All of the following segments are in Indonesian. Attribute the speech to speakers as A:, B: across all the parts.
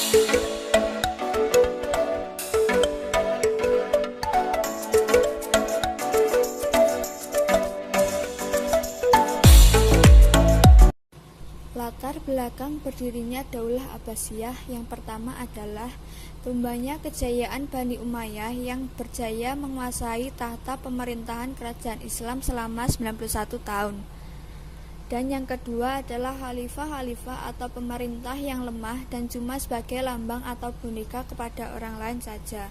A: Latar belakang berdirinya Daulah Abbasiyah yang pertama adalah tumbangnya kejayaan Bani Umayyah yang berjaya menguasai tahta pemerintahan kerajaan Islam selama 91 tahun. Dan yang kedua adalah khalifah-khalifah atau pemerintah yang lemah dan cuma sebagai lambang atau boneka kepada orang lain saja.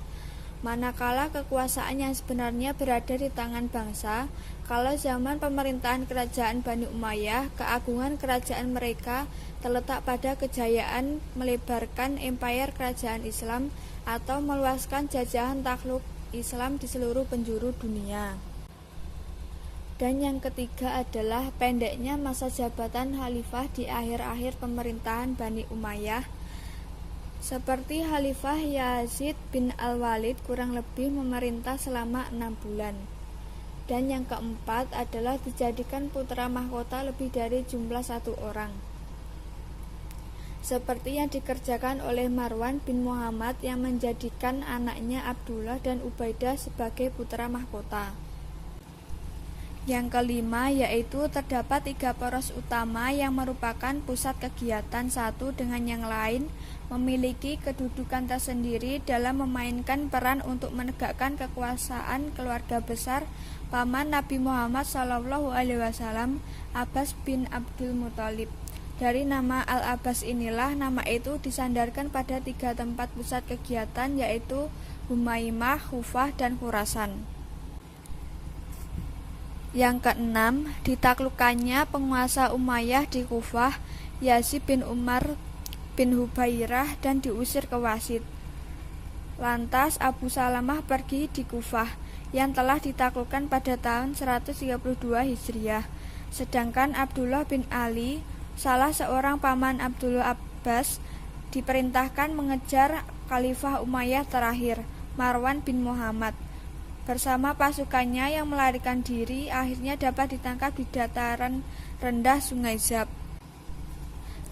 A: Manakala kekuasaan yang sebenarnya berada di tangan bangsa, kalau zaman pemerintahan kerajaan Bani Umayyah, keagungan kerajaan mereka terletak pada kejayaan melebarkan empire kerajaan Islam atau meluaskan jajahan takluk Islam di seluruh penjuru dunia. Dan yang ketiga adalah pendeknya masa jabatan khalifah di akhir-akhir pemerintahan Bani Umayyah, seperti Khalifah Yazid bin Al-Walid kurang lebih memerintah selama 6 bulan. Dan yang keempat adalah dijadikan putra mahkota lebih dari jumlah 1 orang, seperti yang dikerjakan oleh Marwan bin Muhammad yang menjadikan anaknya Abdullah dan Ubaidah sebagai putra mahkota. Yang kelima yaitu terdapat 3 poros utama yang merupakan pusat kegiatan satu dengan yang lain, memiliki kedudukan tersendiri dalam memainkan peran untuk menegakkan kekuasaan keluarga besar paman Nabi Muhammad SAW, Abbas bin Abdul Muthalib. Dari nama Al-Abbas inilah nama itu disandarkan pada 3 tempat pusat kegiatan yaitu Humaimah, Kufah, dan Khurasan. Yang keenam, ditaklukkannya penguasa Umayyah di Kufah, Yazid bin Umar bin Hubairah, dan diusir ke Wasit. Lantas Abu Salamah pergi di Kufah yang telah ditaklukkan pada tahun 132 Hijriah. Sedangkan Abdullah bin Ali, salah seorang paman Abdullah Abbas, diperintahkan mengejar Khalifah Umayyah terakhir, Marwan bin Muhammad. Bersama pasukannya yang melarikan diri akhirnya dapat ditangkap di dataran rendah Sungai Zab.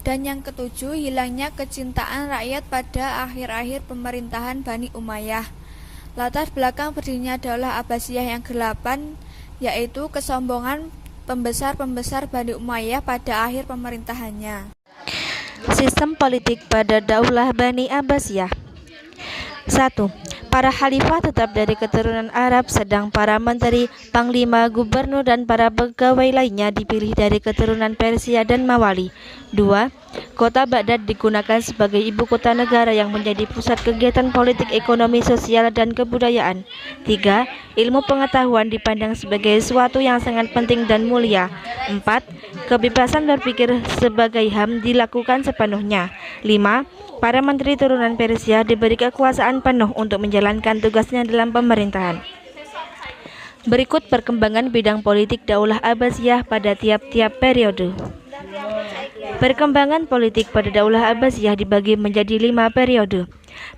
A: Dan yang ketujuh, hilangnya kecintaan rakyat pada akhir-akhir pemerintahan Bani Umayyah. Latar belakang berdirinya Daulah Abbasiyah yang ke-8 yaitu kesombongan pembesar-pembesar Bani Umayyah pada akhir pemerintahannya.
B: Sistem politik pada Daulah Bani Abbasiyah. 1. Para khalifah tetap dari keturunan Arab, sedang para menteri, panglima, gubernur, dan para pegawai lainnya dipilih dari keturunan Persia dan Mawali. 2. Kota Baghdad digunakan sebagai ibu kota negara yang menjadi pusat kegiatan politik, ekonomi, sosial, dan kebudayaan. 3. Ilmu pengetahuan dipandang sebagai sesuatu yang sangat penting dan mulia. 4. Kebebasan berpikir sebagai HAM dilakukan sepenuhnya. 5. Para menteri turunan Persia diberi kekuasaan penuh untuk menjalankan tugasnya dalam pemerintahan. Berikut perkembangan bidang politik Daulah Abbasiyah pada tiap-tiap periode. Perkembangan politik pada Daulah Abbasiyah dibagi menjadi 5 periode.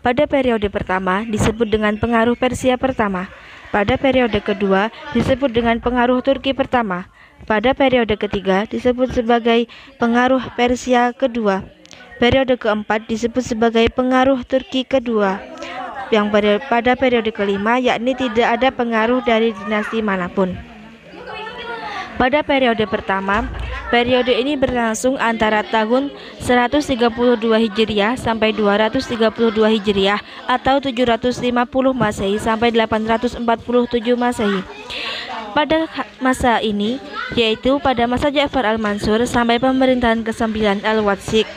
B: Pada periode pertama disebut dengan pengaruh Persia pertama. Pada periode kedua disebut dengan pengaruh Turki pertama. Pada periode ketiga disebut sebagai pengaruh Persia kedua. Periode keempat disebut sebagai pengaruh Turki kedua. Yang pada periode kelima yakni tidak ada pengaruh dari dinasti manapun. Pada periode pertama, periode ini berlangsung antara tahun 132 Hijriah sampai 232 Hijriah atau 750 Masehi sampai 847 Masehi. Pada masa ini, yaitu pada masa Ja'far al-Mansur sampai pemerintahan ke-9 Al-Wathik.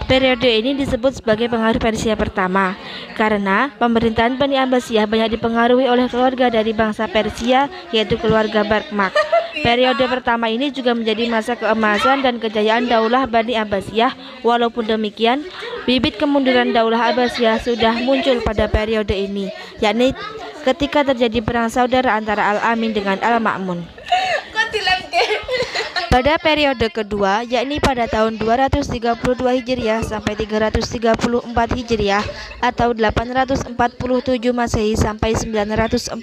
B: Periode ini disebut sebagai pengaruh Persia pertama karena pemerintahan Bani Abbasiyah banyak dipengaruhi oleh keluarga dari bangsa Persia, yaitu keluarga Barmak. Periode pertama ini juga menjadi masa keemasan dan kejayaan Daulah Bani Abbasiyah. Walaupun demikian, bibit kemunduran Daulah Abbasiyah sudah muncul pada periode ini, yakni ketika terjadi perang saudara antara Al-Amin dengan Al-Ma'mun. Pada periode kedua, yakni pada tahun 232 Hijriah sampai 334 Hijriah atau 847 Masehi sampai 946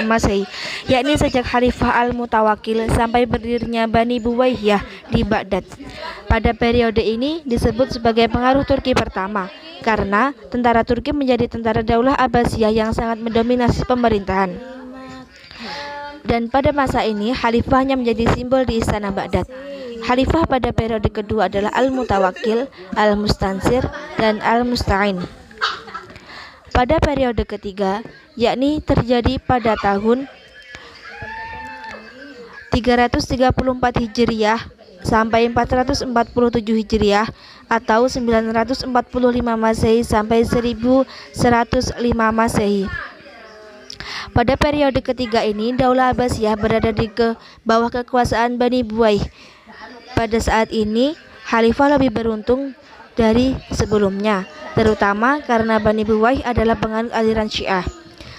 B: Masehi, yakni sejak Khalifah Al-Mutawakkil sampai berdirinya Bani Buwayyah di Baghdad. Pada periode ini disebut sebagai pengaruh Turki pertama karena tentara Turki menjadi tentara Daulah Abbasiyah yang sangat mendominasi pemerintahan. Dan pada masa ini khalifahnya menjadi simbol di istana Baghdad. Khalifah pada periode kedua adalah Al-Mutawakkil, Al-Mustansir, dan Al-Musta'in. Pada periode ketiga, yakni terjadi pada tahun 334 Hijriah sampai 447 Hijriah atau 945 Masehi sampai 1105 Masehi. Pada periode ketiga ini, Daulah Abbasiyah berada di bawah kekuasaan Bani Buwayyah. Pada saat ini, khalifah lebih beruntung dari sebelumnya, terutama karena Bani Buwayyah adalah penganut aliran Syiah.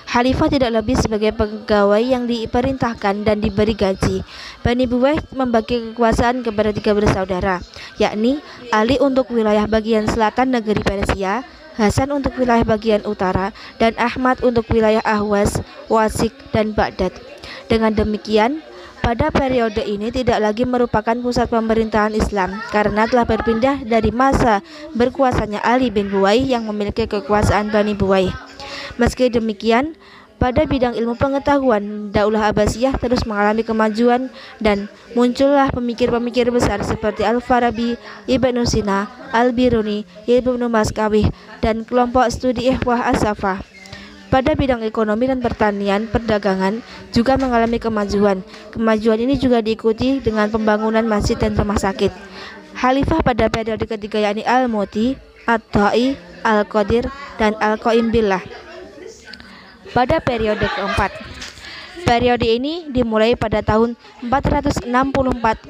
B: Khalifah tidak lebih sebagai pegawai yang diperintahkan dan diberi gaji. Bani Buwayyah membagi kekuasaan kepada 3 bersaudara, yakni Ali untuk wilayah bagian selatan negeri Persia, Hasan untuk wilayah bagian utara, dan Ahmad untuk wilayah Ahwas, Wasik, dan Baghdad. Dengan demikian, pada periode ini tidak lagi merupakan pusat pemerintahan Islam karena telah berpindah dari masa berkuasanya Ali bin Buwayyah yang memiliki kekuasaan Bani Buwayyah. Meski demikian, pada bidang ilmu pengetahuan, Daulah Abbasiyah terus mengalami kemajuan dan muncullah pemikir-pemikir besar seperti Al-Farabi, Ibnu Sina, Al-Biruni, Ibnu Maskawih, dan kelompok studi Ikhwah As-Safah. Pada bidang ekonomi dan pertanian, perdagangan juga mengalami kemajuan. Kemajuan ini juga diikuti dengan pembangunan masjid dan rumah sakit. Khalifah pada periode ketiga yakni Al-Muti, At-Ta'i, Al-Qadir, dan Al-Qaim Billah. Pada periode keempat, periode ini dimulai pada tahun 464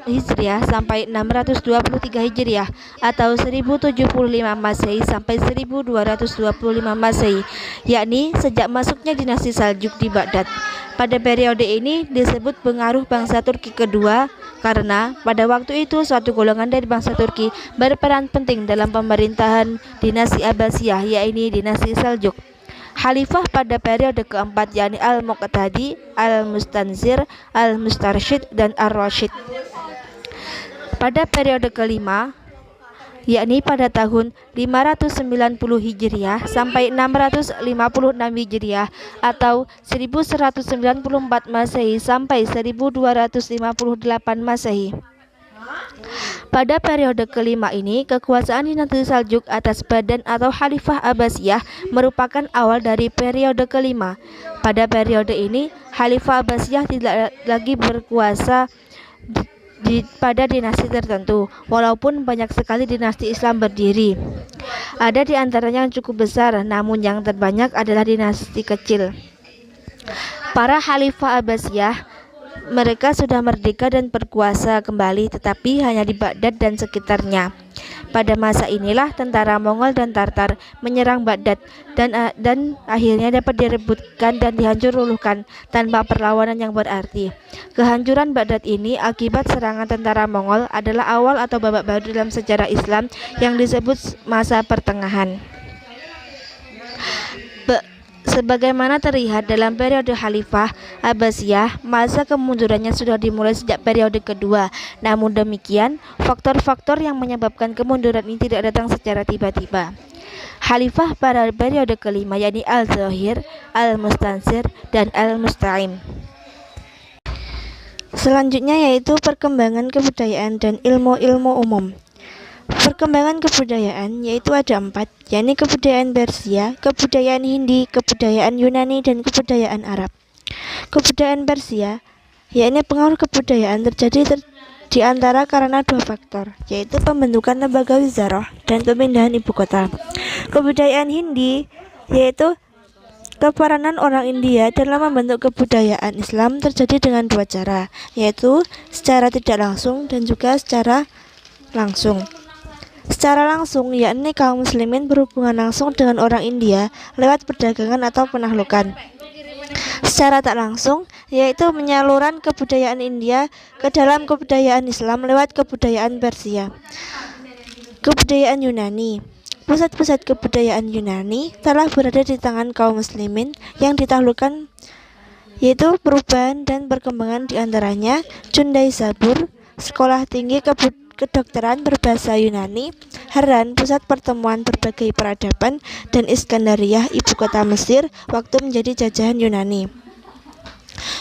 B: Hijriah sampai 623 Hijriah atau 1075 Masehi sampai 1225 Masehi, yakni sejak masuknya dinasti Saljuk di Baghdad. Pada periode ini disebut pengaruh bangsa Turki kedua karena pada waktu itu suatu golongan dari bangsa Turki berperan penting dalam pemerintahan dinasti Abbasiyah, yakni dinasti Saljuk. Khalifah pada periode keempat yakni Al-Muqtadi, Al-Mustansir, Al-Mustarsyid, dan Ar-Rasyid. Pada periode kelima yakni pada tahun 590 Hijriah sampai 656 Hijriah atau 1194 Masehi sampai 1258 Masehi. Pada periode kelima ini, kekuasaan dinasti Saljuk atas badan atau Khalifah Abbasiyah merupakan awal dari periode kelima. Pada periode ini, Khalifah Abbasiyah tidak lagi berkuasa pada dinasti tertentu, walaupun banyak sekali dinasti Islam berdiri. Ada di antaranya yang cukup besar, namun yang terbanyak adalah dinasti kecil. Para Khalifah Abbasiyah mereka sudah merdeka dan berkuasa kembali, tetapi hanya di Baghdad dan sekitarnya. Pada masa inilah tentara Mongol dan Tartar menyerang Baghdad dan akhirnya dapat direbutkan dan dihancur luluhkan tanpa perlawanan yang berarti. Kehancuran Baghdad ini akibat serangan tentara Mongol adalah awal atau babak baru dalam sejarah Islam yang disebut masa pertengahan. Sebagaimana terlihat dalam periode Khalifah Abbasiyah, masa kemundurannya sudah dimulai sejak periode kedua. Namun demikian, faktor-faktor yang menyebabkan kemunduran ini tidak datang secara tiba-tiba. Khalifah pada periode kelima yakni Al-Zahir, Al-Mustansir, dan Al-Musta'im. Selanjutnya yaitu perkembangan kebudayaan dan ilmu-ilmu umum. Perkembangan kebudayaan yaitu ada 4, yakni kebudayaan Persia, kebudayaan Hindi, kebudayaan Yunani, dan kebudayaan Arab. Kebudayaan Persia, yakni pengaruh kebudayaan terjadi di antara karena 2 faktor, yaitu pembentukan lembaga wizarah dan pemindahan ibu kota. Kebudayaan Hindi, yaitu keperanan orang India dalam membentuk kebudayaan Islam terjadi dengan 2 cara, yaitu secara tidak langsung dan juga secara langsung. Secara langsung, yakni kaum muslimin berhubungan langsung dengan orang India lewat perdagangan atau penaklukan.
C: secara tak langsung, yaitu penyaluran kebudayaan India ke dalam kebudayaan Islam lewat kebudayaan Persia. Kebudayaan Yunani. Pusat-pusat kebudayaan Yunani telah berada di tangan kaum muslimin yang ditaklukkan, yaitu perubahan dan perkembangan diantaranya Cundai Sabur, sekolah tinggi kedokteran berbahasa Yunani, Harran, pusat pertemuan berbagai peradaban, dan Iskandariyah, ibu kota Mesir, waktu menjadi jajahan Yunani.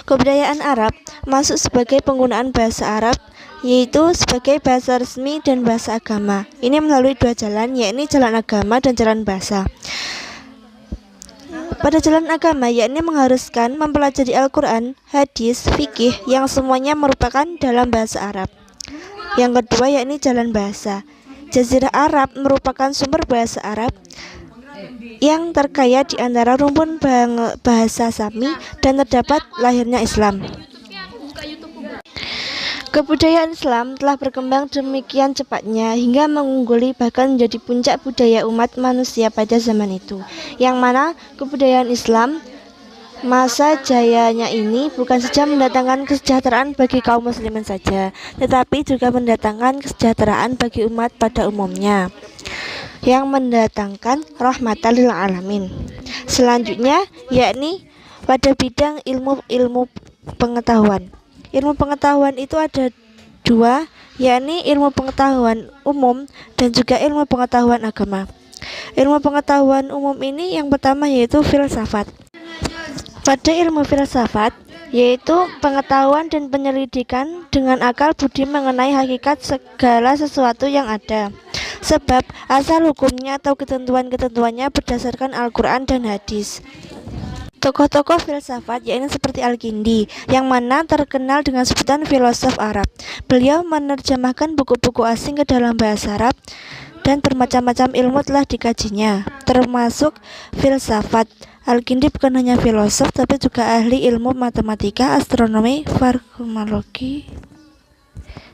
C: Kebudayaan Arab masuk sebagai penggunaan bahasa Arab, yaitu sebagai bahasa resmi dan bahasa agama. Ini melalui dua jalan, yakni jalan agama dan jalan bahasa. Pada jalan agama, yakni mengharuskan mempelajari Al-Quran, hadis, fikih, yang semuanya merupakan dalam bahasa Arab. Yang kedua yakni jalan bahasa. Jazirah Arab merupakan sumber bahasa Arab yang terkaya di antara rumpun bahasa Sami dan terdapat lahirnya Islam. Kebudayaan Islam telah berkembang demikian cepatnya hingga mengungguli bahkan menjadi puncak budaya umat manusia pada zaman itu, yang mana kebudayaan Islam masa jayanya ini bukan saja mendatangkan kesejahteraan bagi kaum muslimin saja, tetapi juga mendatangkan kesejahteraan bagi umat pada umumnya, yang mendatangkan rahmatan lil alamin. Selanjutnya yakni pada bidang ilmu pengetahuan. Ilmu pengetahuan itu ada dua, yakni ilmu pengetahuan umum dan juga ilmu pengetahuan agama. Ilmu pengetahuan umum ini yang pertama yaitu filsafat. Pada ilmu filsafat, yaitu pengetahuan dan penyelidikan dengan akal budi mengenai hakikat segala sesuatu yang ada, sebab asal hukumnya atau ketentuan-ketentuannya berdasarkan Al-Quran dan hadis. Tokoh-tokoh filsafat yakni seperti Al-Kindi, yang mana terkenal dengan sebutan filosof Arab. Beliau menerjemahkan buku-buku asing ke dalam bahasa Arab dan bermacam-macam ilmu telah dikajinya, termasuk filsafat. Al-Kindi bukan hanya filosof, tapi juga ahli ilmu matematika, astronomi, farmakologi,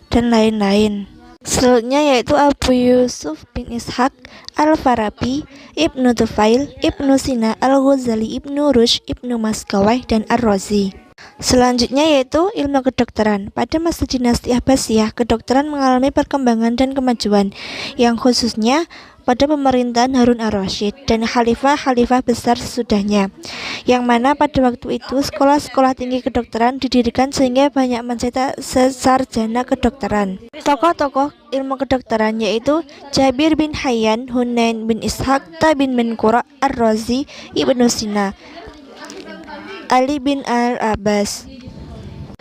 C: dan lain-lain. Selanjutnya yaitu Abu Yusuf bin Ishaq Al-Farabi, Ibnu Tufail, Ibnu Sina, Al-Ghazali, Ibnu Rushd, Ibnu Maskawayh, dan Ar-Razi. Selanjutnya yaitu ilmu kedokteran. Pada masa dinasti Abbasiyah, kedokteran mengalami perkembangan dan kemajuan, yang khususnya pada pemerintahan Harun ar-Rasyid dan khalifah-khalifah besar sesudahnya, yang mana pada waktu itu sekolah-sekolah tinggi kedokteran didirikan sehingga banyak mencetak sarjana kedokteran. Tokoh-tokoh ilmu kedokteran yaitu Jabir bin Hayyan, Hunain bin Ishaq, Tabin bin Qura, Ar-Razi, Ibnu Sina, Ali bin Al-Abbas.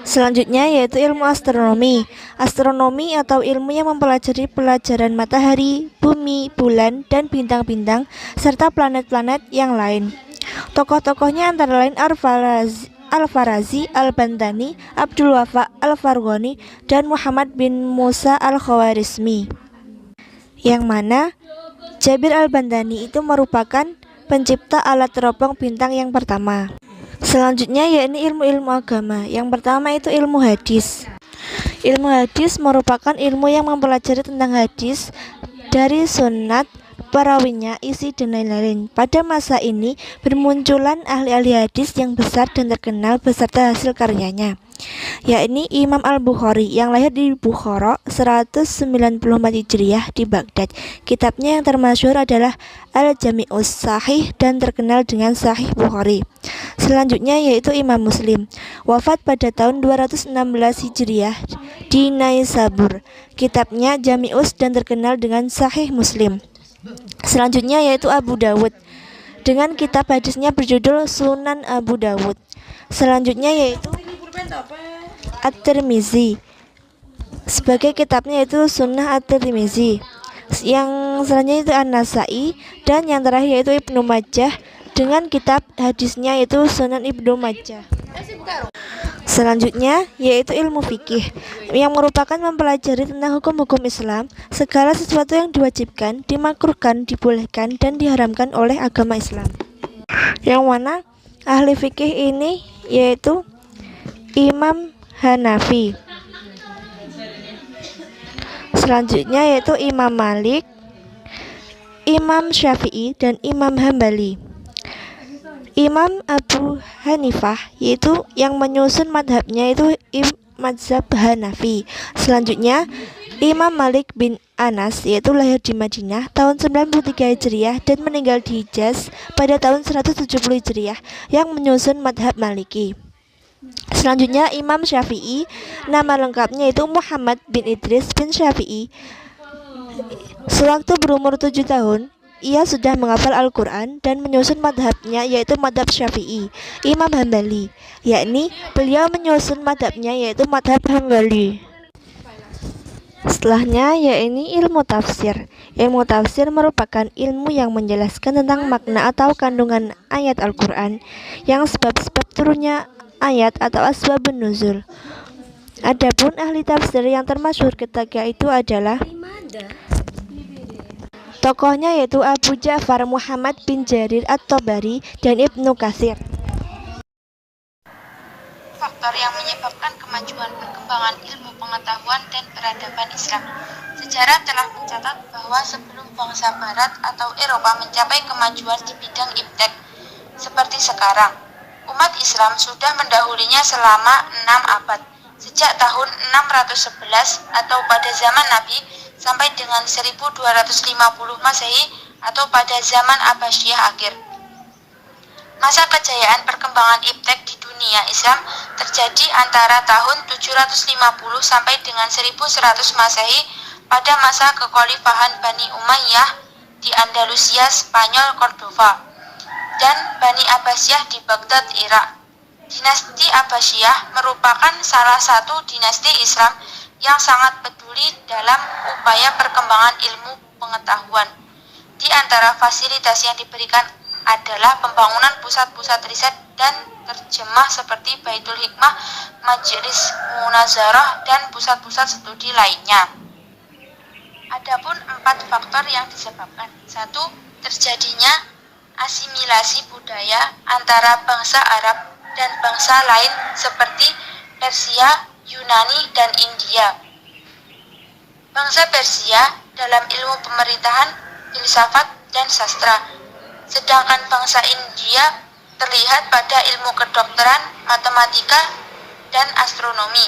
C: Selanjutnya yaitu ilmu astronomi. Astronomi atau ilmu yang mempelajari pelajaran matahari, bumi, bulan, dan bintang-bintang, serta planet-planet yang lain. Tokoh-tokohnya antara lain Al-Farazi, Al-Bantani, Abdul Wafa Al-Farghani, dan Muhammad bin Musa Al-Khawarizmi. Yang mana Jabir Al-Bantani itu merupakan pencipta alat teropong bintang yang pertama. Selanjutnya yakni ilmu-ilmu agama. Yang pertama itu ilmu hadis. Ilmu hadis merupakan ilmu yang mempelajari tentang hadis dari sunat, perawinya, isi, dan lain-lain. Pada masa ini bermunculan ahli-ahli hadis yang besar dan terkenal beserta hasil karyanya, yakni Imam Al-Bukhari yang lahir di Bukhara 194 Hijriah di Baghdad. Kitabnya yang termasyhur adalah Al-Jami'us Sahih dan terkenal dengan Sahih Bukhari. Selanjutnya yaitu Imam Muslim, wafat pada tahun 216 Hijriah di Naisabur. Kitabnya Jami'us dan terkenal dengan Sahih Muslim. Selanjutnya yaitu Abu Dawud dengan kitab hadisnya berjudul Sunan Abu Dawud. Selanjutnya yaitu At-Tirmizi, sebagai kitabnya yaitu Sunnah At-Tirmizi. Yang selanjutnya itu An-Nasai, dan yang terakhir yaitu Ibnu Majah dengan kitab hadisnya yaitu Sunan Ibnu Majah. Selanjutnya yaitu ilmu fikih, yang merupakan mempelajari tentang hukum-hukum Islam, segala sesuatu yang diwajibkan, dimakruhkan, dibolehkan, dan diharamkan oleh agama Islam. Yang mana ahli fikih ini yaitu Imam Hanafi. Selanjutnya yaitu Imam Malik, Imam Syafi'i, dan Imam Hambali. Imam Abu Hanifah, yaitu yang menyusun madhabnya itu mazhab Hanafi. Selanjutnya Imam Malik bin Anas, yaitu lahir di Madinah tahun 93 Hijriah dan meninggal di Hijaz pada tahun 170 Hijriah, yang menyusun madhab Maliki. Selanjutnya Imam Syafi'i, nama lengkapnya itu Muhammad bin Idris bin Syafi'i. Sewaktu berumur 7 tahun, ia sudah menghafal Al-Quran dan menyusun madhabnya, yaitu madhab Syafi'i. Imam Hambali, yakni beliau menyusun madhabnya, yaitu madhab Hambali. Setelahnya yakni ilmu tafsir. Ilmu tafsir merupakan ilmu yang menjelaskan tentang makna atau kandungan ayat Al-Quran, yang sebab-sebab turunnya ayat atau asbabun nuzul. Adapun ahli tafsir yang termasyhur ketika itu adalah tokohnya, yaitu Abu Ja'far Muhammad bin Jarir At-Tabari dan Ibnu Katsir.
D: Faktor yang menyebabkan kemajuan perkembangan ilmu pengetahuan dan peradaban Islam. Sejarah telah mencatat bahwa sebelum bangsa Barat atau Eropa mencapai kemajuan di bidang iptek seperti sekarang, umat Islam sudah mendahulinya selama 6 abad, sejak tahun 611 atau pada zaman Nabi sampai dengan 1250 Masehi atau pada zaman Abbasiyah akhir. Masa kejayaan perkembangan iptek di dunia Islam terjadi antara tahun 750 sampai dengan 1100 Masehi pada masa kekhalifahan Bani Umayyah di Andalusia, Spanyol, Cordova, dan Bani Abbasiyah di Baghdad, Irak. Dinasti Abbasiyah merupakan salah satu dinasti Islam yang sangat peduli dalam upaya perkembangan ilmu pengetahuan. Di antara fasilitas yang diberikan adalah pembangunan pusat-pusat riset dan terjemah seperti Baitul Hikmah, Majelis Munazarah, dan pusat-pusat studi lainnya. Adapun 4 faktor yang disebabkan. 1. Terjadinya asimilasi budaya antara bangsa Arab dan bangsa lain seperti Persia, Yunani, dan India. Bangsa Persia dalam ilmu pemerintahan, filsafat, dan sastra, sedangkan bangsa India terlihat pada ilmu kedokteran, matematika, dan astronomi.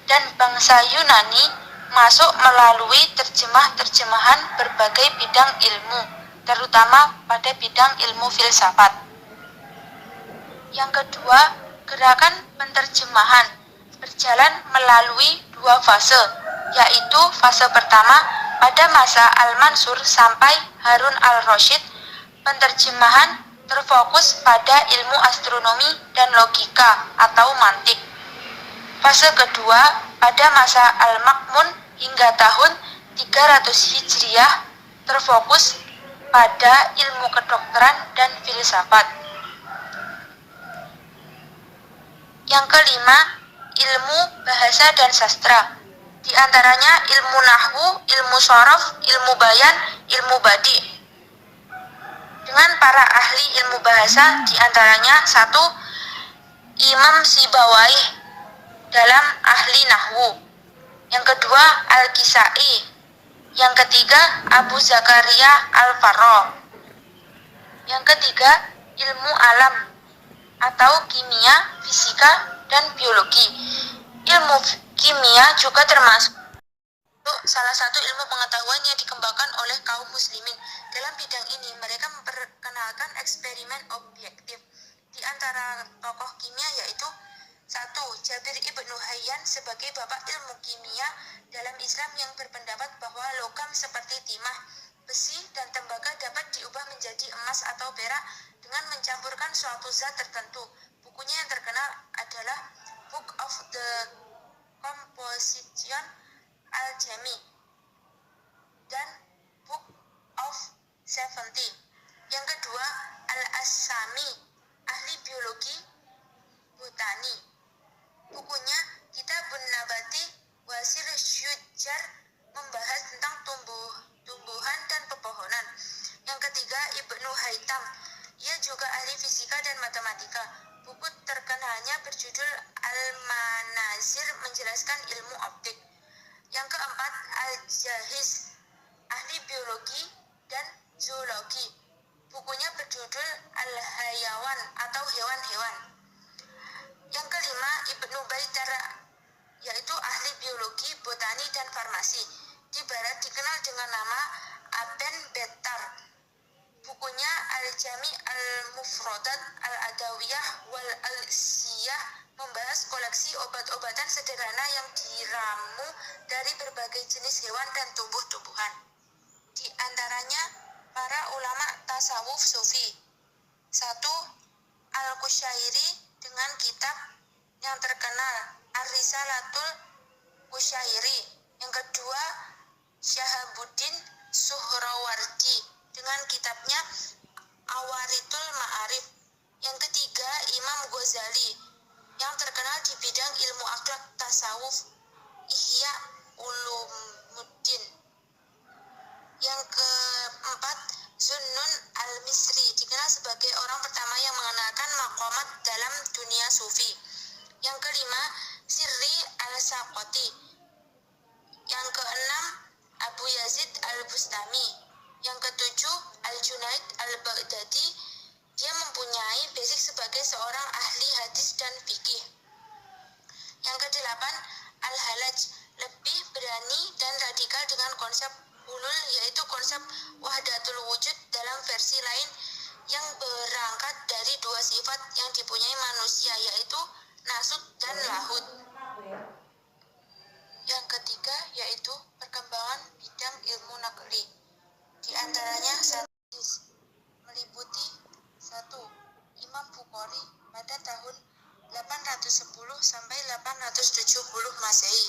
D: Dan bangsa Yunani masuk melalui terjemahan berbagai bidang ilmu, terutama pada bidang ilmu filsafat. Yang kedua, gerakan penterjemahan berjalan melalui 2 fase, yaitu fase pertama pada masa Al-Mansur sampai Harun al-Rasyid. Penterjemahan terfokus pada ilmu astronomi dan logika atau mantik. Fase kedua pada masa Al-Ma'mun hingga tahun 300 Hijriah terfokus pada ilmu kedokteran dan filsafat. Yang kelima, ilmu bahasa dan sastra. Di antaranya ilmu nahwu, ilmu shorof, ilmu bayan, ilmu badi. Dengan para ahli ilmu bahasa, di antaranya 1. Imam Sibawayh dalam ahli nahwu. Yang kedua, Al-Kisai. Yang ketiga, Abu Zakaria Al-Farra. Yang ketiga, ilmu alam atau kimia, fisika, dan biologi. Ilmu kimia juga termasuk salah satu ilmu pengetahuan yang dikembangkan oleh kaum muslimin. Dalam bidang ini, mereka memperkenalkan eksperimen objektif. Di antara tokoh kimia yaitu 1. Jabir ibnu Hayyan sebagai bapak ilmu kimia dalam Islam yang berpendapat bahwa logam seperti timah, besi, dan tembaga dapat diubah menjadi emas atau perak dengan mencampurkan suatu zat tertentu. Bukunya yang terkenal adalah Book of the Composition Al-Jami dan Book of 70. Yang kedua, Al-Asami, ahli biologi botani. Bukunya Kitabun Nabati Wasil Syujar membahas tentang tumbuhan dan pepohonan. Yang ketiga, Ibnu Haytham. Ia juga ahli fisika dan matematika. Buku terkenalnya berjudul Al-Manazir menjelaskan ilmu optik. Yang keempat, Al-Jahiz, ahli biologi dan zoologi. Bukunya berjudul berjudul Al-Hayawan atau Hewan-Hewan. Yang kelima, Ibnu Baitar, yaitu ahli biologi, botani, dan farmasi. Di barat dikenal dengan nama Aben Betar. Bukunya Al-Jami Al-Mufradat Al-Adawiyah wal Al-Siyah membahas koleksi obat-obatan sederhana yang diramu dari berbagai jenis hewan dan tumbuh-tumbuhan. Di antaranya para ulama tasawuf sufi. 1. Al-Qusyairi dengan kitab yang terkenal Ar-Risalatul Qusyairi. Yang kedua, Syahabuddin Suhrawardi dengan kitabnya Awaritul Ma'arif. Yang ketiga, Imam Ghazali yang terkenal di bidang ilmu akhlak tasawuf, Ihya Ulumuddin. Yang keempat, Zunnun al-Misri dikenal sebagai orang pertama yang mengenalkan maqamat dalam dunia sufi. Yang kelima, Sirri al-Saqati. Yang keenam, Abu Yazid al-Bustami. Yang ketujuh, Al-Junaid al-Baghdadi. Dia mempunyai basic sebagai seorang ahli hadis dan fikih. Yang kedelapan, Al-Halaj, lebih berani dan radikal dengan konsep hulul, yaitu konsep wahdatul wujud dalam versi lain yang berangkat dari dua sifat yang dipunyai manusia, yaitu nasut dan lahud. Yang ketiga yaitu perkembangan bidang ilmu nakli. Di antaranya meliputi 1. Imam Bukhari pada tahun 810 sampai 870 Masehi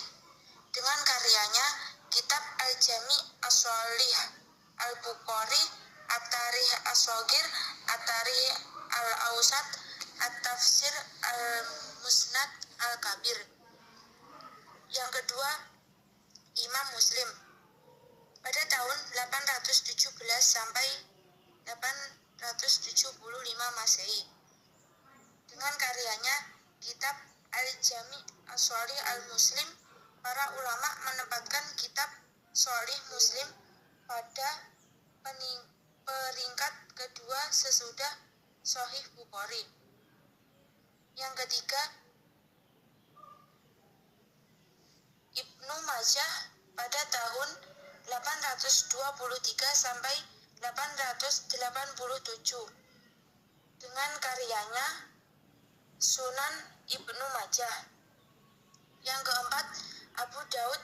D: dengan karyanya Kitab Al-Jami As-Sholih, Al-Bukhari, At-Tarikh As-Shogir, At-Tarikh Al-Awsat, At-Tafsir Al-Musnad Al-Kabir. Yang kedua, Imam Muslim pada tahun 817 sampai 875 Masehi dengan karyanya Kitab Al-Jami As-Sholih Al-Muslim. Para ulama menempatkan kitab Sholih Muslim pada peringkat kedua sesudah Sahih Bukhari. Yang ketiga, Ibnu Majah pada tahun 823 sampai 887 dengan karyanya Sunan Ibnu Majah. Yang keempat, Abu Daud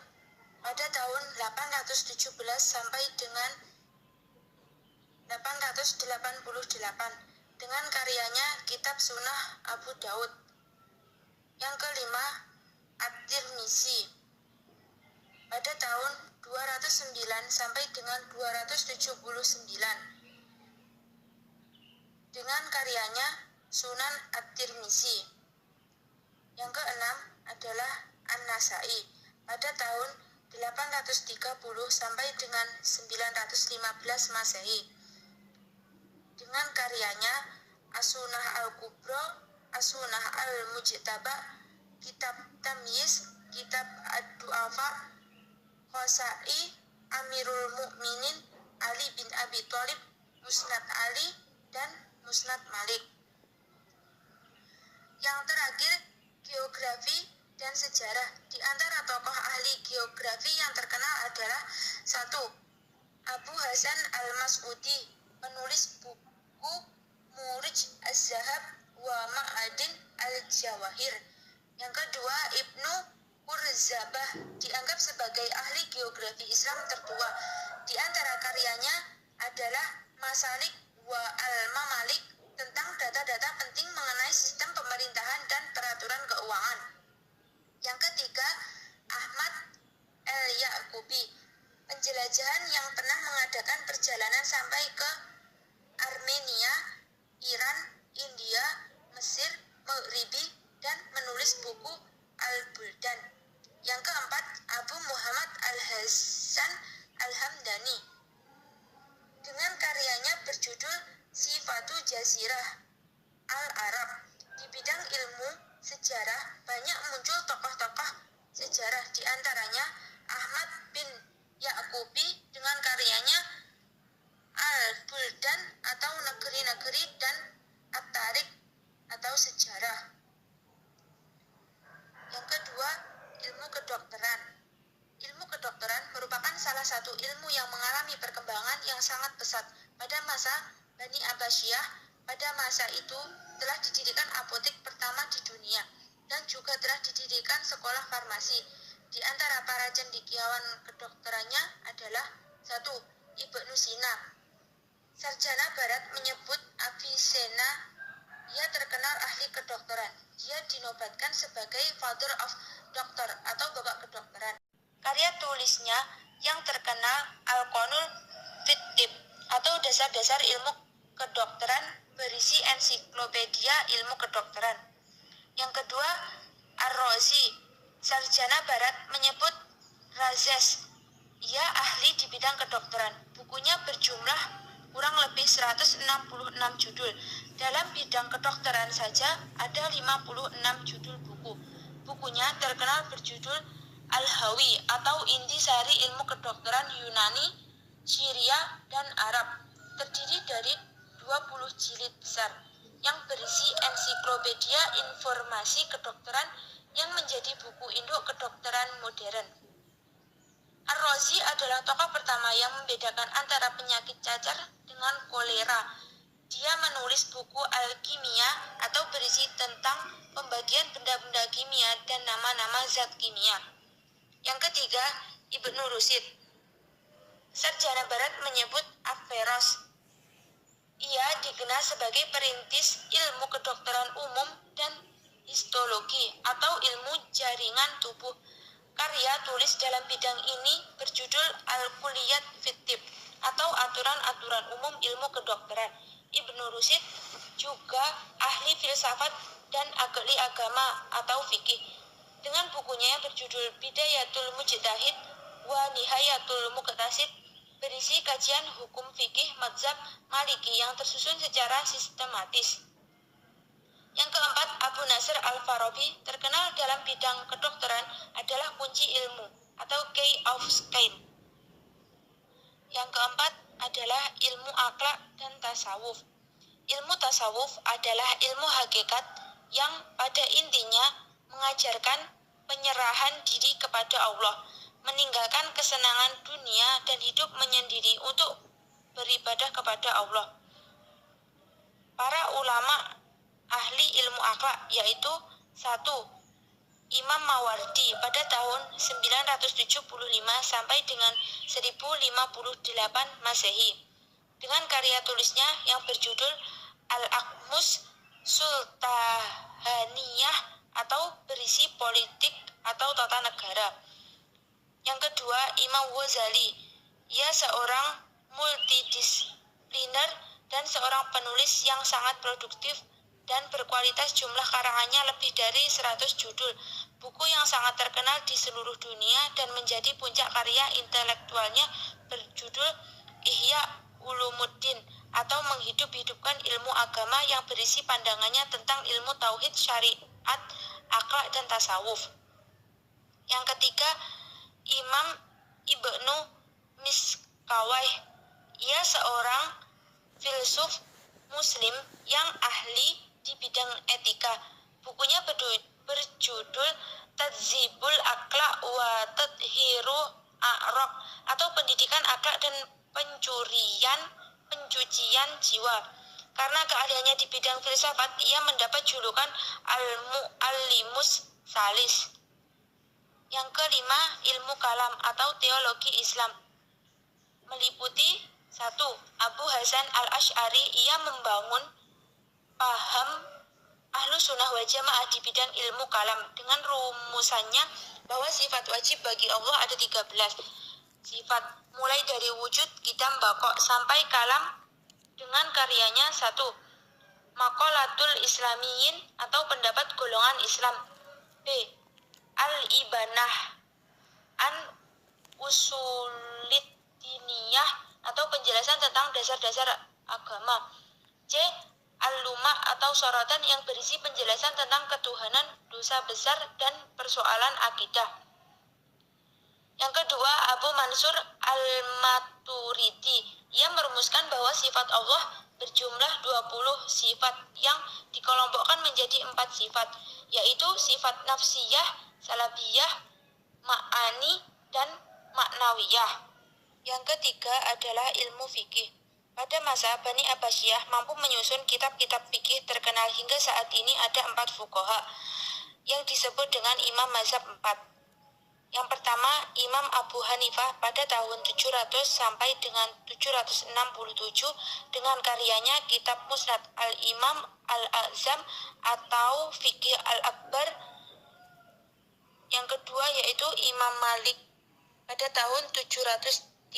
D: pada tahun 817 sampai dengan 888 dengan karyanya Kitab Sunnah Abu Daud. Yang kelima, At-Tirmizi pada tahun 209 sampai dengan 279 dengan karyanya Sunan At-Tirmizi. Yang keenam adalah An-Nasai pada tahun 830 sampai dengan 915 Masehi dengan karyanya As-Sunnah Al-Kubra, As-Sunnah Al-Mujtaba, Kitab Tamyiz, Kitab Ad-Du'afa, Khosai, Amirul Mukminin Ali bin Abi Thalib, Musnad Ali, dan Musnad Malik. Yang terakhir, geografi dan sejarah. Di antara tokoh ahli geografi yang terkenal adalah 1. Abu Hasan Al-Mas'udi, penulis buku Murij Az-Zahab wa Ma'adin Al-Jawahir. Yang kedua, Ibnu Qurzabah dianggap sebagai ahli geografi Islam tertua. Di antara karyanya adalah Masalik wa Al-Mamalik tentang data-data penting mengenai sistem pemerintahan dan peraturan keuangan. Yang ketiga, Ahmad El-Yaqubi, penjelajahan yang pernah mengadakan perjalanan sampai ke Armenia, Iran, India, Mesir, Maghribi, dan menulis buku Al-Buldan. Yang keempat, Abu Muhammad Al-Hasan Al-Hamdani dengan karyanya berjudul Sifatu Jazirah Al-Arab. Di bidang ilmu sejarah banyak muncul tokoh-tokoh sejarah, di antaranya Ahmad bin Yaqubi dengan karyanya Al-Buldan atau Negeri negeri dan at-tarikh atau sejarah. Yang kedua, ilmu kedokteran. Ilmu kedokteran merupakan salah satu ilmu yang mengalami perkembangan yang sangat pesat pada masa Bani Abbasiyah. Pada masa itu telah didirikan apotek pertama di dunia dan juga telah didirikan sekolah farmasi. Di antara para cendekiawan kedokterannya adalah 1. Ibnu Sina. Sarjana barat menyebut Avicenna. Ia terkenal ahli kedokteran. Dia dinobatkan sebagai Father of Doctor atau bapak kedokteran. Karya tulisnya yang terkenal Al-Qanun fit Tibb atau dasar-dasar ilmu kedokteran berisi ensiklopedia ilmu kedokteran. Yang kedua, Ar-Razi. Sarjana barat menyebut Rhazes. Ia ahli di bidang kedokteran. Bukunya berjumlah kurang lebih 166 judul. Dalam bidang kedokteran saja ada 56 judul buku. Bukunya terkenal berjudul Al-Hawi atau Intisari Ilmu Kedokteran Yunani, Syria, dan Arab. Terdiri dari 20 jilid besar yang berisi ensiklopedia informasi kedokteran yang menjadi buku induk kedokteran modern. Ar-Razi adalah tokoh pertama yang membedakan antara penyakit cacar dengan kolera. Dia menulis buku Al-Kimia atau berisi tentang pembagian benda-benda kimia dan nama-nama zat kimia. Yang ketiga, Ibnu Rushd. Sarjana barat menyebut Averroes. Ia dikenal sebagai perintis ilmu kedokteran umum dan histologi atau ilmu jaringan tubuh. Karya tulis dalam bidang ini berjudul Al-Kulliyat fit Tibb atau aturan-aturan umum ilmu kedokteran. Ibnu Rushd juga ahli filsafat dan ahli agama atau fikih. Dengan bukunya yang berjudul Bidayatul Mujtahid wa Nihayatul Muqtasid berisi kajian hukum fikih mazhab Maliki yang tersusun secara sistematis. Yang keempat, Abu Nasr Al-Farabi terkenal dalam bidang kedokteran adalah kunci ilmu atau Key of Science. Yang keempat adalah ilmu akhlak dan tasawuf. Ilmu tasawuf adalah ilmu hakikat yang pada intinya mengajarkan penyerahan diri kepada Allah, meninggalkan kesenangan dunia dan hidup menyendiri untuk beribadah kepada Allah. Para ulama ahli ilmu akhlak yaitu 1. Imam Mawardi pada tahun 975 sampai dengan 1058 Masehi dengan karya tulisnya yang berjudul Al-Aqmus Sultahaniyah atau berisi politik atau tata negara. Yang kedua, Imam Ghazali. Ia seorang multidisipliner dan seorang penulis yang sangat produktif dan berkualitas. Jumlah karangannya lebih dari 100 judul. Buku yang sangat terkenal di seluruh dunia dan menjadi puncak karya intelektualnya berjudul Ihya Ulumuddin atau menghidup-hidupkan ilmu agama yang berisi pandangannya tentang ilmu tauhid, syariat, akhlak, dan tasawuf. Yang ketiga, Imam Ibnu Miskawayh. Ia seorang filsuf muslim yang ahli di bidang etika. Bukunya berjudul Tadzibul Akhlaq wa Tadhiru A'raq atau pendidikan akhlak dan pencucian jiwa. Karena keahliannya di bidang filsafat, ia mendapat julukan Al-Muallimus Salis. Yang kelima, ilmu kalam atau teologi Islam. Meliputi 1. Abu Hasan Al-Asy'ari. Ia membangun paham Ahlu Sunnah wal Jamaah di bidang ilmu kalam dengan rumusannya bahwa sifat wajib bagi Allah ada 13 sifat, mulai dari wujud, qidam, baqa sampai kalam dengan karyanya 1. Maqalatul Islamiyin atau pendapat golongan Islam. B. Al-Ibanah an Usulid Diniyah atau penjelasan tentang dasar-dasar agama. C. Al-Luma atau sorotan yang berisi penjelasan tentang ketuhanan, dosa besar, dan persoalan akidah. Yang kedua, Abu Mansur Al-Maturidi. Ia merumuskan bahwa sifat Allah berjumlah 20 sifat yang dikelompokkan menjadi 4 sifat, yaitu sifat nafsiyah, salabiyah, ma'ani, dan maknawiyah. Yang ketiga adalah ilmu fikih. Pada masa Bani Abbasiyah mampu menyusun kitab-kitab fikih terkenal hingga saat ini ada 4 fuqaha yang disebut dengan Imam Mazhab 4. Yang pertama, Imam Abu Hanifah pada tahun 700 sampai dengan 767 dengan karyanya Kitab Musnad Al-Imam Al-A'zam atau Fiqih Al-Akbar. Yang kedua yaitu Imam Malik pada tahun 713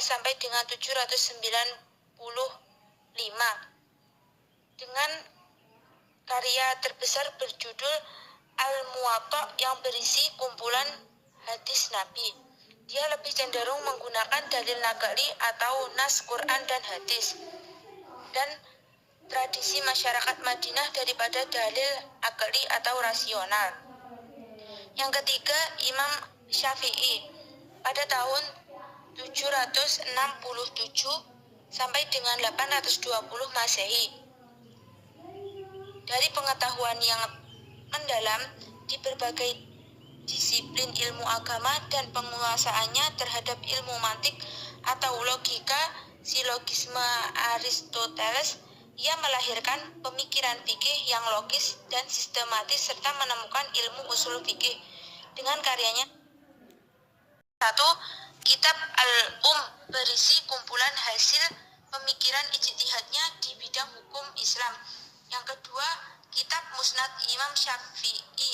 D: sampai dengan 795 dengan karya terbesar berjudul Al-Muwatta yang berisi kumpulan hadis Nabi. Dia lebih cenderung menggunakan dalil naqli atau nas Quran dan hadis dan tradisi masyarakat Madinah daripada dalil akli atau rasional. Yang ketiga, Imam Syafi'i pada tahun 767 sampai dengan 820 Masehi. Dari pengetahuan yang mendalam di berbagai disiplin ilmu agama dan penguasaannya terhadap ilmu mantik atau logika, silogisme Aristoteles, ia melahirkan pemikiran fikih yang logis dan sistematis serta menemukan ilmu usul fikih dengan karyanya. 1. Kitab berisi kumpulan hasil pemikiran ijtihadnya di bidang hukum Islam. Yang kedua, Kitab Musnad Imam Syafi'i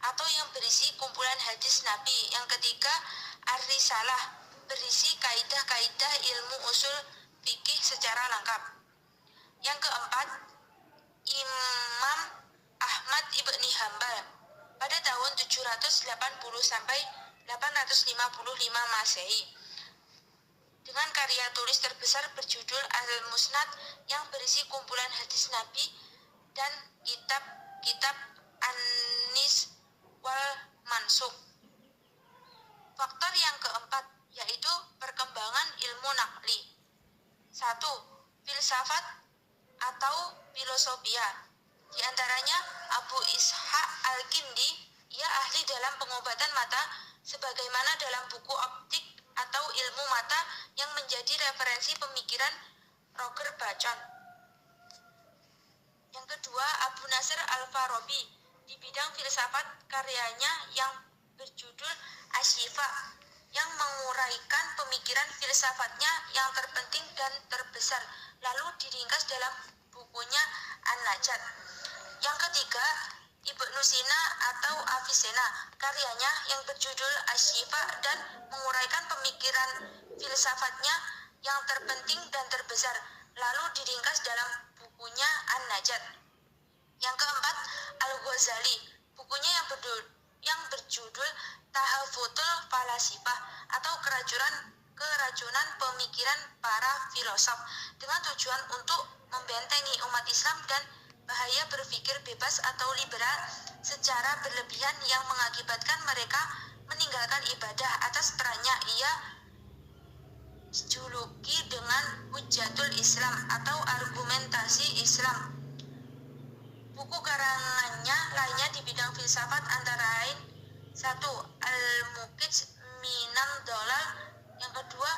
D: atau yang berisi kumpulan hadis Nabi. Yang ketiga, Ar-Risalah berisi kaidah-kaidah ilmu usul fikih secara lengkap. Yang keempat, Imam Ahmad ibni Hambal pada tahun 780 sampai 855 Masehi dengan karya tulis terbesar berjudul Al-Musnad yang berisi kumpulan hadis Nabi dan kitab-kitab An-Nis wal Mansukh. Faktor yang keempat yaitu perkembangan ilmu naqli. 1. Filsafat atau filosofia. Di antaranya Abu Ishaq Al-Kindi, ia ahli dalam pengobatan mata sebagaimana dalam buku optik atau ilmu mata yang menjadi referensi pemikiran Roger Bacon. Yang kedua, Abu Nasr Al-Farabi di bidang filsafat, karyanya yang berjudul Asy-Syifa yang menguraikan pemikiran filsafatnya yang terpenting dan terbesar lalu diringkas dalam bukunya An-Najat. Yang ketiga, Ibnu Sina atau Avicenna, karyanya yang berjudul Asy-Syifa dan menguraikan pemikiran filsafatnya yang terpenting dan terbesar lalu diringkas dalam bukunya An-Najat. Yang keempat, Al-Ghazali, bukunya yang berjudul Tahafutul Falasifah atau keracunan pemikiran para filosof dengan tujuan untuk membentengi umat Islam dan bahaya berpikir bebas atau liberal secara berlebihan yang mengakibatkan mereka meninggalkan ibadah. Atas perannya ia dijuluki dengan Hujjatul Islam atau argumentasi Islam. Buku karangannya lainnya di bidang filsafat antara lain 1. Al-Muqidh Minal Dolal, yang kedua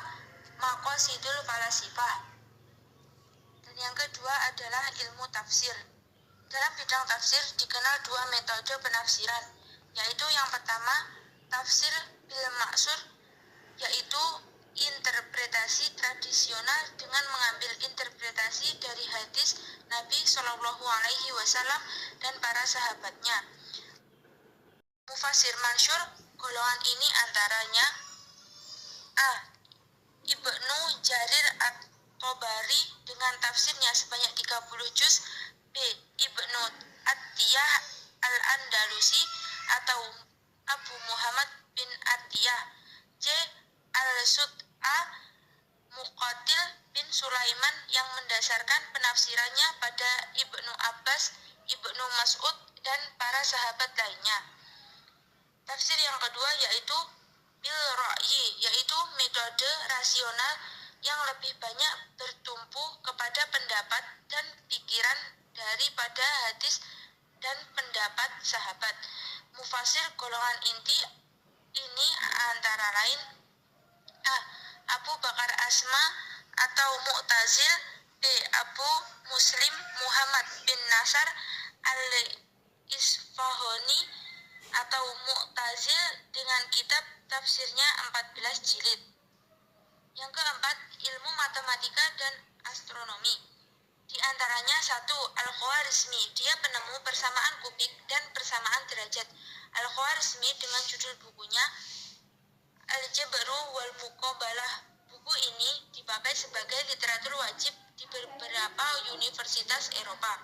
D: Maqasidul Falasifah, dan yang kedua adalah ilmu tafsir. Dalam bidang tafsir dikenal 2 metode penafsiran, yaitu yang pertama tafsir bil maksur, yaitu interpretasi tradisional dengan mengambil interpretasi dari hadis Nabi Shallallahu Alaihi Wasallam dan para sahabatnya. Mufassir masyhur golongan ini antaranya A. Ibnu Jarir At-Tabari dengan tafsirnya sebanyak 30 juz, B. Ibnu Attiyah Al-Andalusi atau Abu Muhammad bin Attiyah, C. Al-Sud'a Muqatil bin Sulaiman yang mendasarkan penafsirannya pada Ibnu Abbas, Ibnu Mas'ud, dan para sahabat lainnya. Tafsir yang kedua yaitu bil ra'yi, yaitu metode rasional yang lebih banyak bertumpu kepada pendapat sahabat. Mufasir golongan inti ini antara lain A. Abu Bakar Asma atau Mu'tazil, B. Abu Muslim Muhammad bin Nasar al-Isfahani atau Mu'tazil dengan kitab tafsirnya 14 jilid. Yang keempat, ilmu matematika dan astronomi. Di antaranya 1. Al-Khwarizmi, dia penemu persamaan kubik dan persamaan derajat. Al-Khwarizmi dengan judul bukunya Al-Jabru wal Muqabalah. Buku ini dipakai sebagai literatur wajib di beberapa universitas Eropa.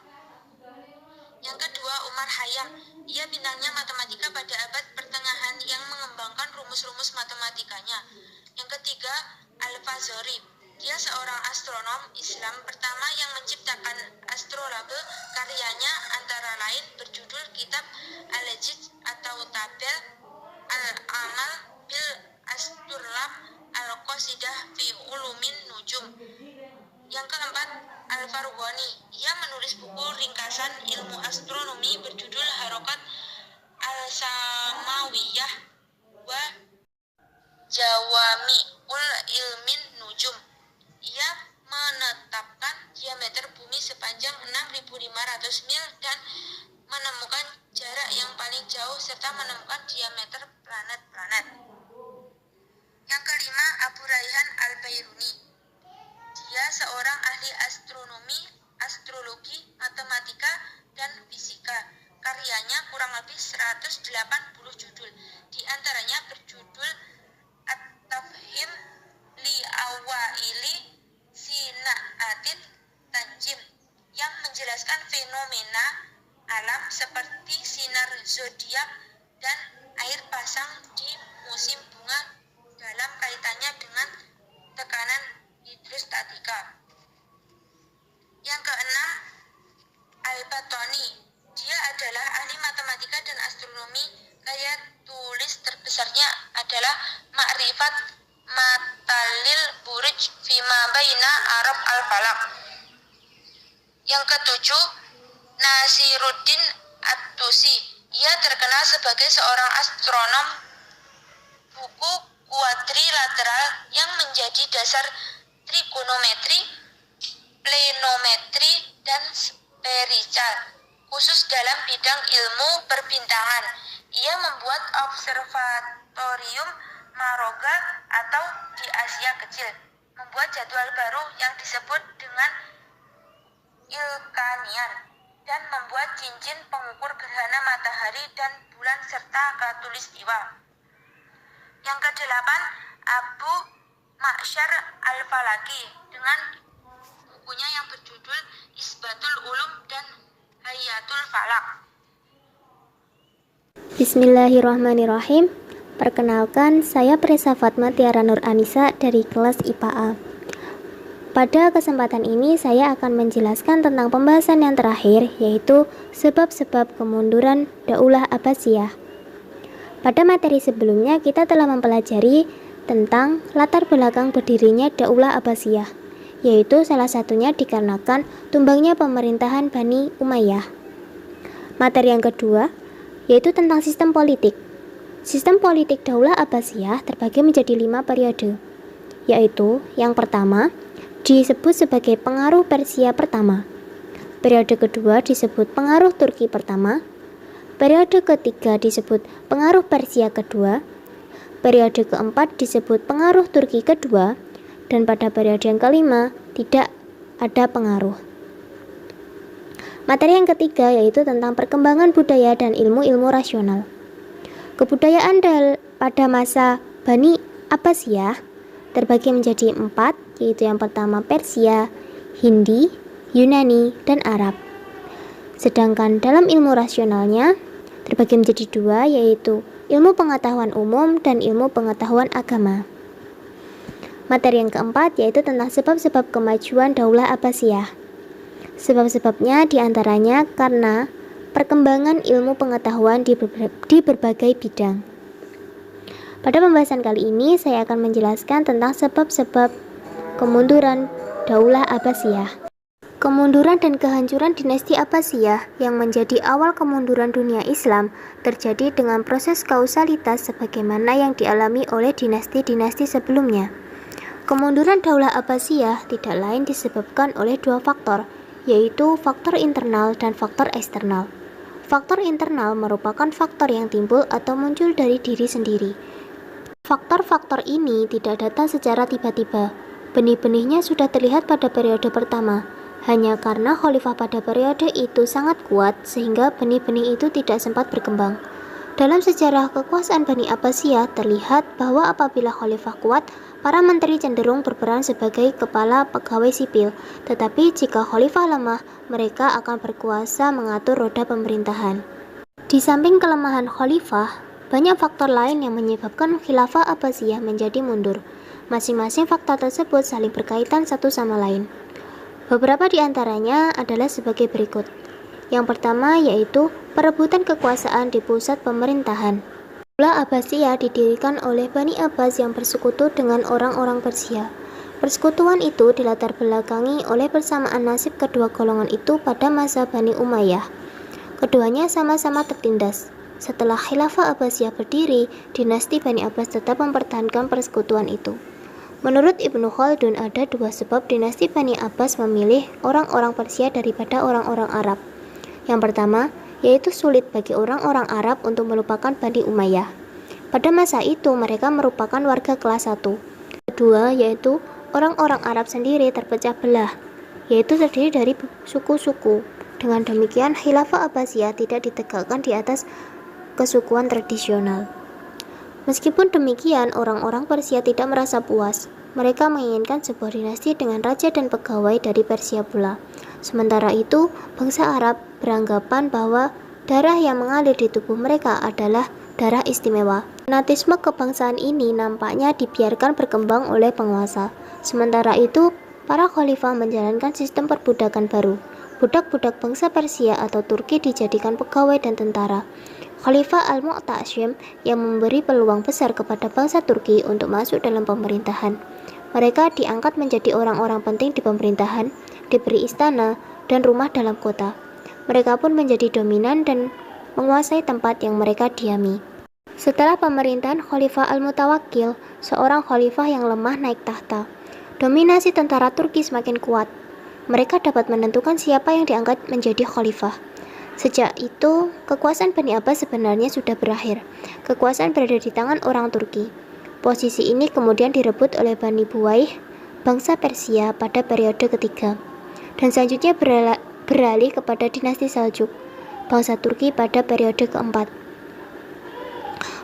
D: Yang kedua, Umar Khayyam. Ia bintangnya matematika pada abad pertengahan yang mengembangkan rumus-rumus matematikanya. Yang ketiga, Al-Fazari. Dia seorang astronom Islam pertama yang menciptakan astrolabe. Karyanya antara lain berjudul Kitab Al-Jid atau Tabel Al-Amal bil Asturlab Al-Qasidah fi Ulumin Nujum. Yang keempat, Al-Farghani. Ia menulis buku ringkasan ilmu astronomi berjudul Harokat Al-Samawiyah wa Jawami'ul Ilmin Nujum. Ia menetapkan diameter bumi sepanjang 6.500 mil dan menemukan jarak yang paling jauh serta menemukan diameter planet-planet. Yang kelima, Abu Rayhan Al-Bairuni. Dia seorang ahli astronomi, astrologi, matematika, dan fisika. Karyanya kurang lebih 180 judul. Di antaranya berjudul At-Tafhim li Awaili Sina'atit Tanjim yang menjelaskan fenomena alam seperti sinar zodiak dan air pasang di musim bunga dalam kaitannya dengan tekanan hidrostatika. Yang keenam, Al-Batoni. Dia adalah ahli matematika dan astronomi. Gaya tulis terbesarnya adalah Ma'rifat Matalil Buruj Fima Baina Arab Al-Falak. Yang ketujuh, Nasiruddin At-Tusi. Ia terkenal sebagai seorang astronom. Buku kuadrilateral yang menjadi dasar trigonometri, plenometri, dan sperical, khusus dalam bidang ilmu perbintangan. Ia membuat observatorium Maroga atau di Asia Kecil, membuat jadwal baru yang disebut dengan Ilkanian, dan membuat cincin pengukur gerhana matahari dan bulan serta khatulistiwa. Yang kedelapan, Abu Ma'syar Al-Falaki dengan bukunya yang berjudul Isbatul Ulum dan Hayatul Falak.
E: Bismillahirrahmanirrahim. Perkenalkan, saya Presa Fatma Tiara Nur Anissa dari kelas IPA A. Pada kesempatan ini saya akan menjelaskan tentang pembahasan yang terakhir, yaitu sebab-sebab kemunduran Daulah Abbasiyah. Pada materi sebelumnya kita telah mempelajari tentang latar belakang berdirinya Daulah Abbasiyah, yaitu salah satunya dikarenakan tumbangnya pemerintahan Bani Umayyah. Materi yang kedua yaitu tentang sistem politik. Sistem politik Daulah Abbasiyah terbagi menjadi 5 periode, yaitu yang pertama disebut sebagai pengaruh Persia pertama, periode kedua disebut pengaruh Turki pertama, periode ketiga disebut pengaruh Persia kedua, periode keempat disebut pengaruh Turki kedua, dan pada periode yang kelima tidak ada pengaruh. Materi yang ketiga yaitu tentang perkembangan budaya dan ilmu-ilmu rasional. Kebudayaan pada masa Bani Abbasiyah terbagi menjadi 4, yaitu yang pertama Persia, Hindi, Yunani, dan Arab. Sedangkan dalam ilmu rasionalnya terbagi menjadi 2, yaitu ilmu pengetahuan umum dan ilmu pengetahuan agama. Materi yang keempat yaitu tentang sebab-sebab kemajuan Daulah Abbasiyah. Sebab-sebabnya diantaranya karena perkembangan ilmu pengetahuan di berbagai bidang. Pada pembahasan kali ini saya akan menjelaskan tentang sebab-sebab kemunduran Daulah Abbasiyah. Kemunduran dan kehancuran dinasti Abbasiyah yang menjadi awal kemunduran dunia Islam terjadi dengan proses kausalitas sebagaimana yang dialami oleh dinasti-dinasti sebelumnya. Kemunduran Daulah Abbasiyah tidak lain disebabkan oleh dua faktor, yaitu faktor internal dan faktor eksternal. Faktor internal merupakan faktor yang timbul atau muncul dari diri sendiri. Faktor-faktor ini tidak datang secara tiba-tiba. Benih-benihnya sudah terlihat pada periode pertama. Hanya karena khalifah pada periode itu sangat kuat sehingga benih-benih itu tidak sempat berkembang. Dalam sejarah kekuasaan Bani Abbasiyah terlihat bahwa apabila khalifah kuat, para menteri cenderung berperan sebagai kepala pegawai sipil. Tetapi jika khalifah lemah, mereka akan berkuasa mengatur roda pemerintahan. Di samping kelemahan khalifah, banyak faktor lain yang menyebabkan khilafah Abbasiyah menjadi mundur. Masing-masing faktor tersebut saling berkaitan satu sama lain. Beberapa di antaranya adalah sebagai berikut. Yang pertama yaitu perebutan kekuasaan di pusat pemerintahan. Daulah Abbasiyah didirikan oleh Bani Abbas yang bersekutu dengan orang-orang Persia. Persekutuan itu dilatar belakangi oleh persamaan nasib kedua golongan itu pada masa Bani Umayyah. Keduanya sama-sama tertindas. Setelah Khilafah Abbasiyah berdiri, dinasti Bani Abbas tetap mempertahankan persekutuan itu. Menurut Ibnu Khaldun, ada dua sebab dinasti Bani Abbas memilih orang-orang Persia daripada orang-orang Arab. Yang pertama, yaitu sulit bagi orang-orang Arab untuk melupakan Bani Umayyah. Pada masa itu, mereka merupakan warga kelas 1. Kedua, yaitu orang-orang Arab sendiri terpecah belah, yaitu terdiri dari suku-suku. Dengan demikian, Khilafah Abbasiyah tidak ditegakkan di atas kesukuan tradisional. Meskipun demikian, orang-orang Persia tidak merasa puas. Mereka menginginkan sebuah dinasti dengan raja dan pegawai dari Persia pula. Sementara itu, bangsa Arab beranggapan bahwa darah yang mengalir di tubuh mereka adalah darah istimewa. Fanatisme kebangsaan ini nampaknya dibiarkan berkembang oleh penguasa. Sementara itu, para khalifah menjalankan sistem perbudakan baru. Budak-budak bangsa Persia atau Turki dijadikan pegawai dan tentara. Khalifah Al-Mu'tasim yang memberi peluang besar kepada bangsa Turki untuk masuk dalam pemerintahan. Mereka diangkat menjadi orang-orang penting di pemerintahan, diberi istana dan rumah dalam kota. Mereka pun menjadi dominan dan menguasai tempat yang mereka diami. Setelah pemerintahan Khalifah Al-Mutawakkil, seorang khalifah yang lemah naik tahta. Dominasi tentara Turki semakin kuat. Mereka dapat menentukan siapa yang diangkat menjadi khalifah. Sejak itu, kekuasaan Bani Abbas sebenarnya sudah berakhir. Kekuasaan berada di tangan orang Turki. Posisi ini kemudian direbut oleh Bani Buwaih, bangsa Persia pada periode ketiga. Dan selanjutnya beralih kepada dinasti Seljuk, bangsa Turki pada periode keempat.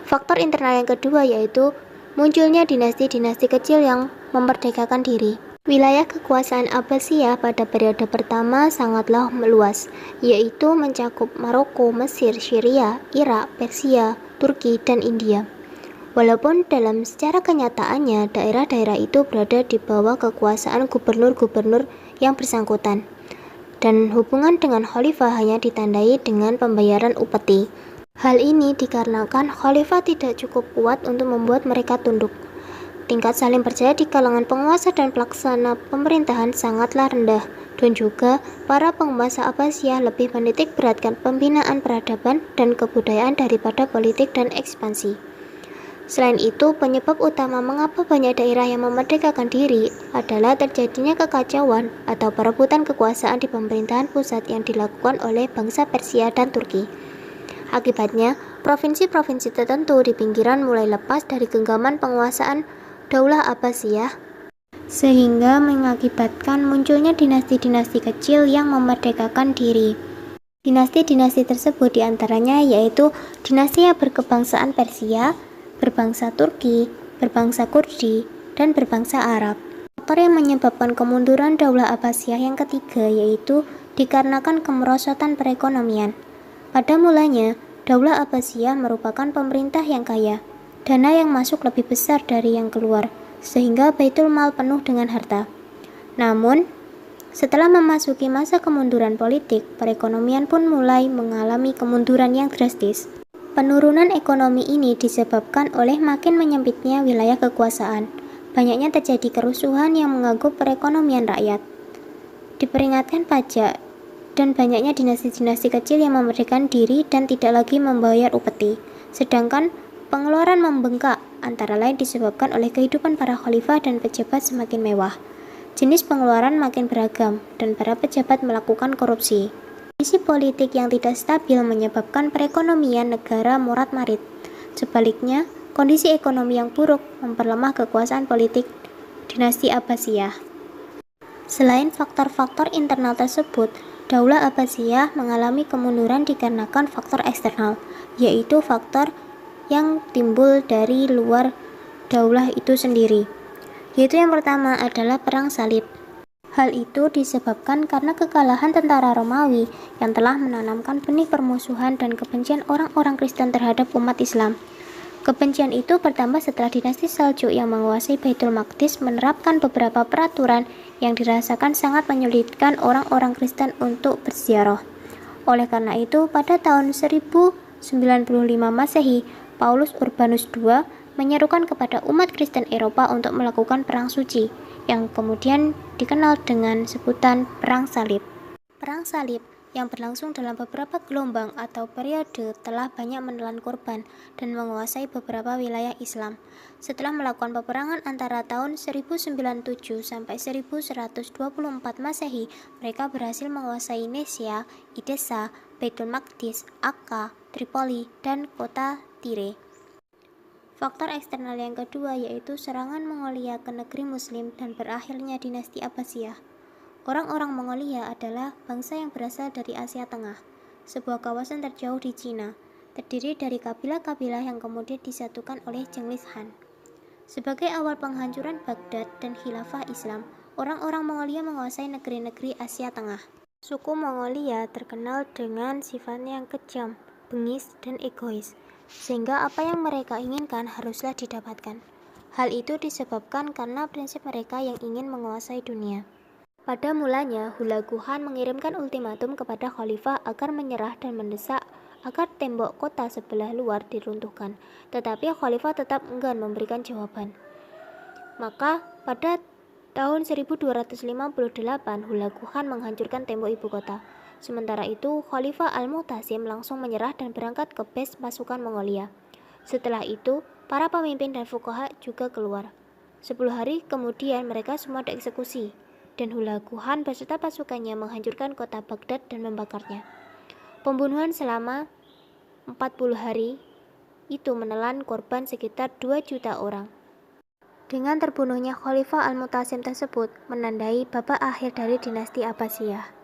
E: Faktor internal yang kedua yaitu munculnya dinasti-dinasti kecil yang memerdekakan diri. Wilayah kekuasaan Abbasiyah pada periode pertama sangatlah meluas, yaitu mencakup Maroko, Mesir, Syria, Irak, Persia, Turki, dan India. Walaupun dalam secara kenyataannya daerah-daerah itu berada di bawah kekuasaan gubernur-gubernur yang bersangkutan, dan hubungan dengan khalifah hanya ditandai dengan pembayaran upeti. Hal ini dikarenakan khalifah tidak cukup kuat untuk membuat mereka tunduk. Tingkat saling percaya di kalangan penguasa dan pelaksana pemerintahan sangatlah rendah, dan juga para penguasa Abbasiyah lebih menitik beratkan pembinaan peradaban dan kebudayaan daripada politik dan ekspansi. Selain itu, penyebab utama mengapa banyak daerah yang memerdekakan diri adalah terjadinya kekacauan atau perebutan kekuasaan di pemerintahan pusat yang dilakukan oleh bangsa Persia dan Turki. Akibatnya, provinsi-provinsi tertentu di pinggiran mulai lepas dari genggaman penguasaan Daulah Abbasiyah, sehingga mengakibatkan munculnya dinasti-dinasti kecil yang memerdekakan diri. Dinasti-dinasti tersebut diantaranya yaitu dinasti yang berkebangsaan Persia, berbangsa Turki, berbangsa Kurdi, dan berbangsa Arab. Faktor yang menyebabkan kemunduran Daulah Abbasiyah yang ketiga yaitu dikarenakan kemerosotan perekonomian. Pada mulanya, Daulah Abbasiyah merupakan pemerintah yang kaya. Dana yang masuk lebih besar dari yang keluar, sehingga Baitul Mal penuh dengan harta. Namun, setelah memasuki masa kemunduran politik, perekonomian pun mulai mengalami kemunduran yang drastis. Penurunan ekonomi ini disebabkan oleh makin menyempitnya wilayah kekuasaan. Banyaknya terjadi kerusuhan yang mengganggu perekonomian rakyat. diperingatkan pajak, dan banyaknya dinasti-dinasti kecil yang memerdekakan diri dan tidak lagi membayar upeti. Sedangkan pengeluaran membengkak, antara lain disebabkan oleh kehidupan para khalifah dan pejabat semakin mewah. Jenis pengeluaran makin beragam, dan para pejabat melakukan korupsi. Kondisi politik yang tidak stabil menyebabkan perekonomian negara morat-marit. Sebaliknya, kondisi ekonomi yang buruk memperlemah kekuasaan politik dinasti Abbasiyah. Selain faktor-faktor internal tersebut, Daulah Abbasiyah mengalami kemunduran dikarenakan faktor eksternal, yaitu faktor yang timbul dari luar daulah itu sendiri. Yaitu yang pertama adalah Perang Salib. Hal itu disebabkan karena kekalahan tentara Romawi yang telah menanamkan benih permusuhan dan kebencian orang-orang Kristen terhadap umat Islam. Kebencian itu bertambah setelah dinasti Seljuk yang menguasai Baitul Maqdis menerapkan beberapa peraturan yang dirasakan sangat menyulitkan orang-orang Kristen untuk berziarah. Oleh karena itu, pada tahun 1095 Masehi, Paulus Urbanus II menyerukan kepada umat Kristen Eropa untuk melakukan perang suci, yang kemudian dikenal dengan sebutan Perang Salib. Perang Salib yang berlangsung dalam beberapa gelombang atau periode telah banyak menelan korban dan menguasai beberapa wilayah Islam. Setelah melakukan peperangan antara tahun 1097 sampai 1124 Masehi, mereka berhasil menguasai Nesia, Edessa, Baitul Maqdis, Akka, Tripoli, dan kota Tire. Faktor eksternal yang kedua yaitu serangan Mongolia ke negeri Muslim dan berakhirnya dinasti Abbasiyah. Orang-orang Mongolia adalah bangsa yang berasal dari Asia Tengah, sebuah kawasan terjauh di Cina, terdiri dari kabilah-kabilah yang kemudian disatukan oleh Genghis Khan. Sebagai awal penghancuran Baghdad dan khilafah Islam, orang-orang Mongolia menguasai negeri-negeri Asia Tengah. Suku Mongolia terkenal dengan sifatnya yang kejam, bengis, dan egois, sehingga apa yang mereka inginkan haruslah didapatkan. Hal itu disebabkan karena prinsip mereka yang ingin menguasai dunia. Pada mulanya, Hulagu Khan mengirimkan ultimatum kepada khalifah agar menyerah dan mendesak agar tembok kota sebelah luar diruntuhkan, tetapi khalifah tetap enggan memberikan jawaban. Maka, pada tahun 1258, Hulagu Khan menghancurkan tembok ibu kota. Sementara itu, Khalifah Al-Mu'tasim langsung menyerah dan berangkat ke base pasukan Mongolia. Setelah itu, para pemimpin dan fuqaha juga keluar. 10 hari kemudian mereka semua dieksekusi, dan Hulagu Khan beserta pasukannya menghancurkan kota Baghdad dan membakarnya. Pembunuhan selama 40 hari itu menelan korban sekitar 2 juta orang. Dengan terbunuhnya Khalifah Al-Mu'tasim tersebut menandai babak akhir dari dinasti Abbasiyah.